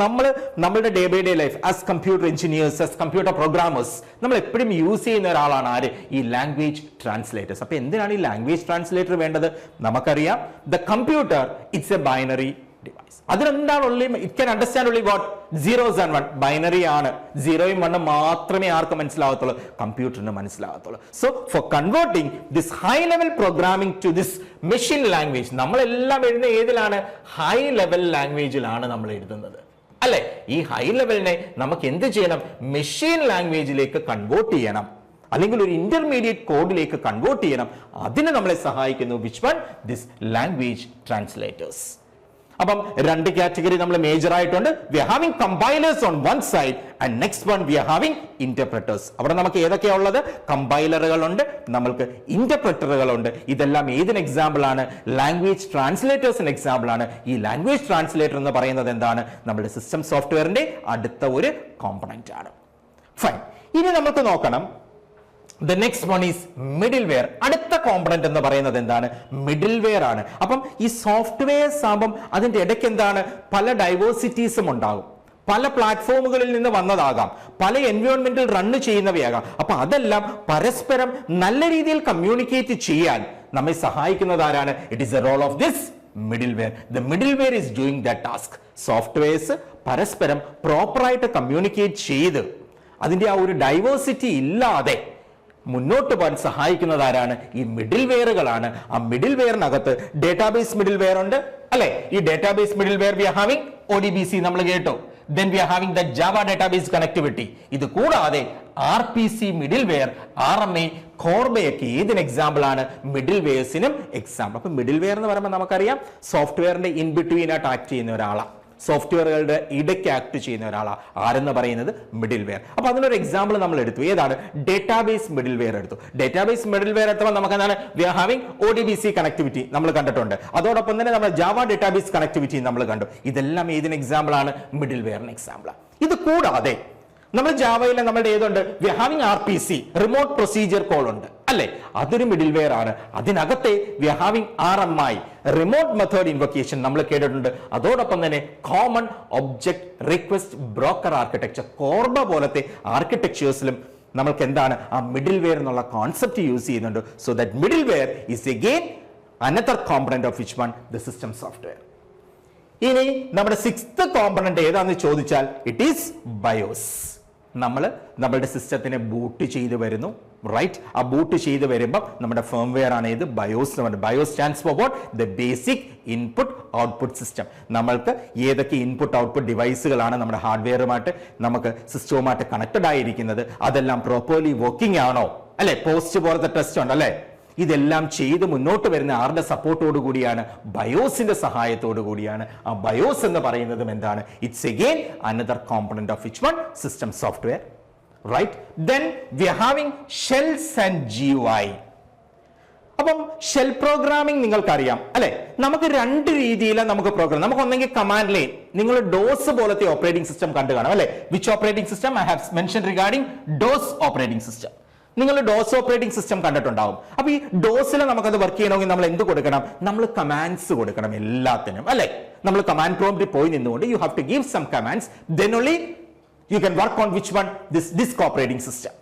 നമ്മളുടെ day by day life as computer engineers, as computer programmers നമ്മൾ എപ്പോഴും യൂസ് ചെയ്യുന്ന ഒരാളാണ് ആര്? ഈ ലാംഗ്വേജ് ട്രാൻസ്ലേറ്റേഴ്സ്. അപ്പൊ എന്തിനാണ് ഈ ലാംഗ്വേജ് ട്രാൻസ്ലേറ്റർ വേണ്ടത്? നമുക്കറിയാം the computer it's a binary device. അതിനെന്താണ് it can understand only what? Zeros and one. Binary ആണ്. സീറോയും വണ്ണും മാത്രമേ ആർക്ക് മനസ്സിലാകത്തുള്ളൂ? കമ്പ്യൂട്ടറിന് മനസ്സിലാകത്തുള്ളൂ. So for converting this high level programming to this machine language, നമ്മളെല്ലാം എഴുതുന്ന ഏതിലാണ്? ഹൈ ലെവൽ ലാംഗ്വേജിലാണ് നമ്മൾ എഴുതുന്നത്, അല്ലെ? ഈ ഹൈ ലെവലിനെ നമുക്ക് എന്ത് ചെയ്യണം? മെഷീൻ ലാംഗ്വേജിലേക്ക് കൺവേർട്ട് ചെയ്യണം, അല്ലെങ്കിൽ ഒരു ഇന്റർമീഡിയറ്റ് കോഡിലേക്ക് കൺവേർട്ട് ചെയ്യണം. അതിന് നമ്മളെ സഹായിക്കുന്നു which one? This language translators. അപ്പം രണ്ട് കാറ്റഗറി നമ്മൾ മേജർ ആയിട്ടുണ്ട്. We are having compilers on one side and next one we are having interpreters. അവിടെ നമുക്ക് ഏതൊക്കെയാ ഉള്ളത്? കമ്പൈലറുകളുണ്ട്, നമ്മൾക്ക് ഇന്റർപ്രറ്ററുകളുണ്ട്. ഇതെല്ലാം ഏതിന് എക്സാമ്പിൾ ആണ്? ലാംഗ്വേജ് ട്രാൻസ്ലേറ്റേഴ്സിന് എക്സാമ്പിൾ ആണ്. ഈ ലാംഗ്വേജ് ട്രാൻസ്ലേറ്റർ എന്ന് പറയുന്നത് എന്താണ്? നമ്മുടെ സിസ്റ്റം സോഫ്റ്റ്വെയറിന്റെ അടുത്ത ഒരു കോമ്പണന്റ് ആണ്. ഫൈൻ. ഇനി നമുക്ക് നോക്കണം the next one is middleware. അടുത്ത കോമ്പണന്റ് എന്ന് പറയുന്നത് എന്താണ്? മിഡിൽവെയർ ആണ്. അപ്പം ഈ സോഫ്റ്റ്വെയർസ് ആകുമ്പം അതിന്റെ ഇടയ്ക്ക് എന്താണ്? പല ഡൈവേഴ്സിറ്റീസും ഉണ്ടാകും. പല പ്ലാറ്റ്ഫോമുകളിൽ നിന്ന് വന്നതാകാം, പല എൻവയോൺമെന്റിൽ റൺ ചെയ്യുന്നവയാകാം. അപ്പൊ അതെല്ലാം പരസ്പരം നല്ല രീതിയിൽ കമ്മ്യൂണിക്കേറ്റ് ചെയ്യാൻ നമ്മെ സഹായിക്കുന്നത് ആരാണ്? It is a role of this middleware. The middleware is doing the task. Softwares പരസ്പരം പ്രോപ്പറായിട്ട് കമ്മ്യൂണിക്കേറ്റ് ചെയ്ത് അതിന്റെ ആ ഒരു ഡൈവേഴ്സിറ്റി ഇല്ലാതെ മുന്നോട്ട് പോകാൻ സഹായിക്കുന്നത് ആരാണ്? ഈ മിഡിൽ വെയറുകളാണ്. ആ മിഡിൽ വെയറിനകത്ത് ഡേറ്റാബേസ് മിഡിൽ വെയർ ഉണ്ട്, അല്ലെ? ഈ database middle where we are having ODBC നമ്മൾ കേട്ടോ. then we are having the Java database connectivity. ഇത് കൂടാതെ RPC middleware, RMA, Corbe ഒക്കെ ഏതിന് എക്സാമ്പിൾ ആണ്? മിഡിൽ വെയർസിനും എക്സാമ്പിൾ. അപ്പൊ മിഡിൽ വെയർ എന്ന് പറയുമ്പോൾ നമുക്കറിയാം സോഫ്റ്റ്വെയറിന്റെ ഇൻ ബിറ്റ്വീൻ ആയിട്ട് ആക്ട് ചെയ്യുന്ന ഒരാളാണ്, സോഫ്റ്റ്വെയറുകളുടെ ഇടയ്ക്ക് ആക്ട് ചെയ്യുന്ന ഒരാളാണ് ആരെന്ന് പറയുന്നത് മിഡിൽ വെയർ. അപ്പൊ അതിനൊരു എക്സാമ്പിൾ നമ്മൾ എടുത്തു. ഏതാണ്? ഡേറ്റാബേസ് മിഡിൽ വെയർ എടുത്തു. ഡേറ്റാബേസ് മിഡിൽ വെയർ എടുത്തപ്പോൾ നമുക്ക് എന്താണ്? We are having ODBC connectivity നമ്മൾ കണ്ടിട്ടുണ്ട്. അതോടൊപ്പം തന്നെ നമ്മൾ ജാവ ഡേറ്റാബേസ് കണക്ടിവിറ്റി നമ്മൾ കണ്ടു. ഇതെല്ലാം ഏതിന് എക്സാമ്പിൾ ആണ്? മിഡിൽ വെയറിന് എക്സാമ്പിൾ. ഇത് കൂടാതെ നമ്മൾ ജാവയിലെ നമ്മുടെ ഏതുണ്ട്? We are having RPC, remote procedure call ഉണ്ട്, അല്ലെ? അതൊരു മിഡിൽ വെയർ ആണ്. അതിനകത്തെ we are having RMI, remote method invocation നമ്മൾ കേട്ടിട്ടുണ്ട്. അതോടൊപ്പം തന്നെ common object request broker architecture, CORBA പോലത്തെ ആർക്കിടെക്ചേഴ്സിലും നമ്മൾക്ക് എന്താണ്? ആ മിഡിൽ വെയർ എന്നുള്ള കോൺസെപ്റ്റ് യൂസ് ചെയ്യുന്നുണ്ട്. So that middleware is again another component of which one? The system software. ഇനി നമ്മുടെ സിക്സ്ത് കോമ്പണന്റ് ഏതാണെന്ന് ചോദിച്ചാൽ ഇറ്റ് ഈസ് ബയോസ്. നമ്മളുടെ സിസ്റ്റത്തിനെ ബൂട്ട് ചെയ്ത് വരുന്നു, റൈറ്റ്. ആ ബൂട്ട് ചെയ്ത് വരുമ്പോൾ നമ്മുടെ ഫേംവെയർ ആണ് ഇത് BIOS. BIOS stands for what? The basic input output system. നമ്മൾക്ക് ഏതൊക്കെ ഇൻപുട്ട് ഔട്ട്പുട്ട് ഡിവൈസുകളാണ് നമ്മുടെ ഹാർഡ്വെയറുമായിട്ട് നമുക്ക് സിസ്റ്റവുമായിട്ട് കണക്റ്റഡ് ആയിരിക്കുന്നത്, അതെല്ലാം പ്രോപ്പർലി വർക്കിംഗ് ആണോ, അല്ലെ? പോസ്റ്റ് പോലത്തെ ടെസ്റ്റ് ഉണ്ട്, അല്ലെ? ഇതെല്ലാം ചെയ്ത് മുന്നോട്ട് വരുന്ന ആരുടെ സപ്പോർട്ടോട് കൂടിയാണ്? ബയോസിന്റെ സഹായത്തോടു കൂടിയാണ്. ആ ബയോസ് എന്ന് പറയുന്നതും എന്താണ്? It's again another component of which one? System software, right? Then we are having shells and GUI. അപ്പം ഷെൽ പ്രോഗ്രാമിംഗ് നിങ്ങൾക്കറിയാം, അല്ലെ? നമുക്ക് രണ്ട് രീതിയിലാണ് നമുക്ക് പ്രോഗ്രാം. നമുക്ക് ഒന്നെങ്കിൽ കമാൻഡ് ലൈൻ, നിങ്ങൾ ഡോസ് പോലത്തെ ഓപ്പറേറ്റിംഗ് സിസ്റ്റം കണ്ടു കാണാം, അല്ലെ? Which operating system I have mention regarding DOS operating system. നിങ്ങൾ ഡോസ് ഓപ്പറേറ്റിംഗ് സിസ്റ്റം കണ്ടിട്ടുണ്ടാവും. അപ്പൊ ഈ ഡോസിൽ നമുക്കത് വർക്ക് ചെയ്യണമെങ്കിൽ നമ്മൾ എന്ത് കൊടുക്കണം? നമ്മൾ കമാൻഡ്സ് കൊടുക്കണം എല്ലാത്തിനും, അല്ലെ? നമ്മൾ കമാൻഡ് പ്രോംപ്റ്റിൽ പോയി നിന്നുകൊണ്ട് you have to give some commands, then only you can work on which one? This disk operating system.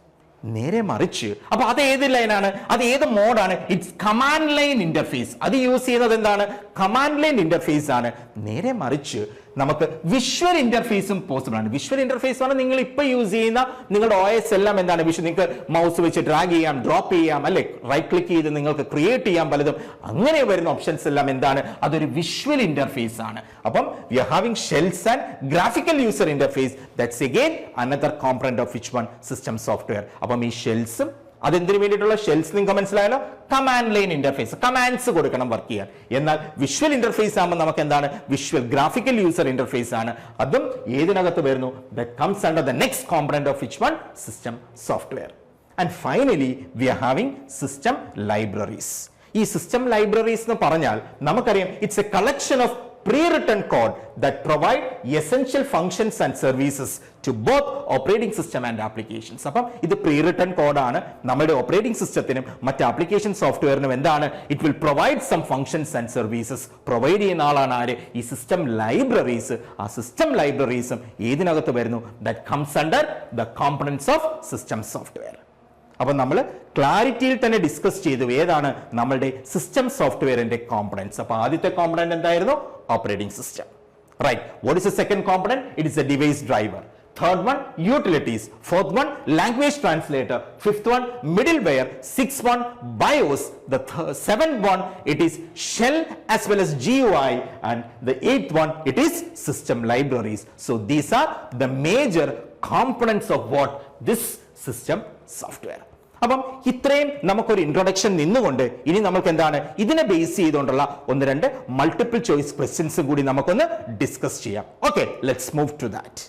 നേരെ മറിച്ച് അപ്പൊ അത് ഏത് ലൈനാണ്? അത് ഏത് മോഡാണ്? It's command line interface. അത് യൂസ് ചെയ്യുന്നത് എന്താണ്? കമാൻഡ് ലൈൻ ഇന്റർഫേസ് ആണ്. നേരെ മറിച്ച് നമുക്ക് വിഷ്വൽ ഇന്റർഫേസും പോസിബിൾ ആണ്. വിഷ്വൽ ഇന്റർഫേസ് ആണ് നിങ്ങൾ ഇപ്പൊ യൂസ് ചെയ്യുന്ന നിങ്ങളുടെ OS എല്ലാം എന്താണ്? വിഷ്വൽ. നിങ്ങൾക്ക് മൗസ് വെച്ച് ഡ്രാഗ് ചെയ്യാം, ഡ്രോപ്പ് ചെയ്യാം, അല്ലെ? റൈറ്റ് ക്ലിക്ക് ചെയ്ത് നിങ്ങൾക്ക് ക്രിയേറ്റ് ചെയ്യാം പലതും. അങ്ങനെ വരുന്ന ഓപ്ഷൻസ് എല്ലാം എന്താണ്? അതൊരു വിഷ്വൽ ഇന്റർഫേസ് ആണ്. അപ്പം we are having shells and graphical user interface. That's again another component of which one? System software. അപ്പം ഈ ഷെൽസും അതെന്തിനു വേണ്ടിയിട്ടുള്ള ഷെൽസ് നിങ്ങൾക്ക് മനസ്സിലായല്ലോ? കമാൻഡ് ലൈൻ ഇന്റർഫേസ്, കമാൻഡ്സ് കൊടുക്കണം വർക്ക് ചെയ്യാൻ. എന്നാൽ വിഷ്വൽ ഇന്റർഫേസ് ആകുമ്പോൾ നമുക്ക് എന്താണ്? വിഷ്വൽ ഗ്രാഫിക്കൽ യൂസർ ഇന്റർഫേസ് ആണ്. അതും ഏതിനകത്ത് വരുന്നു? That comes under the next component of which one? System software. And finally we are having system libraries. ഈ സിസ്റ്റം ലൈബ്രറീസ് എന്ന് പറഞ്ഞാൽ നമുക്കറിയാം it's A collection of pre-written code that provide essential functions and services to both operating system and applications. അപ്പം ഇത് pre-written code ആണ്. നമ്മുടെ operating സിസ്റ്റത്തിനും മറ്റ് application സോഫ്റ്റ്വെയറിനും എന്താണ്? It will provide some functions and services. Provide ചെയ്യുന്ന ആളാണ് ആര്? ഈ സിസ്റ്റം ലൈബ്രറീസ്. ആ സിസ്റ്റം ലൈബ്രറീസും ഏതിനകത്ത് വരുന്നു? That comes under the components of system software. അപ്പൊ നമ്മൾ ക്ലാരിറ്റിയിൽ തന്നെ ഡിസ്കസ് ചെയ്തു ഏതാണ് നമ്മളുടെ സിസ്റ്റം സോഫ്റ്റ്വെയറിന്റെ കോമ്പണന്റ്സ്. അപ്പൊ ആദ്യത്തെ കോമ്പണന്റ് എന്തായിരുന്നു? Operating system, right? What is the second component? It is a device driver. Third one, utilities. Fourth one, language translator. Fifth one, middleware. Sixth one, BIOS. The seventh one, it is shell as well as GUI. And the eighth one, it is system libraries. So these are the major components of what? This system software. അപ്പം ഇത്രയും നമുക്കൊരു introduction നിന്നുകൊണ്ട് ഇനി നമുക്ക് എന്താണ് ഇതിനെ base ചെയ്തുകൊണ്ടുള്ള ഒന്ന് രണ്ട് മൾട്ടിപ്പിൾ ചോയ്സ് ക്വസ്റ്റ്യൻസും കൂടി നമുക്കൊന്ന് ഡിസ്കസ് ചെയ്യാം. Okay, let's move to that.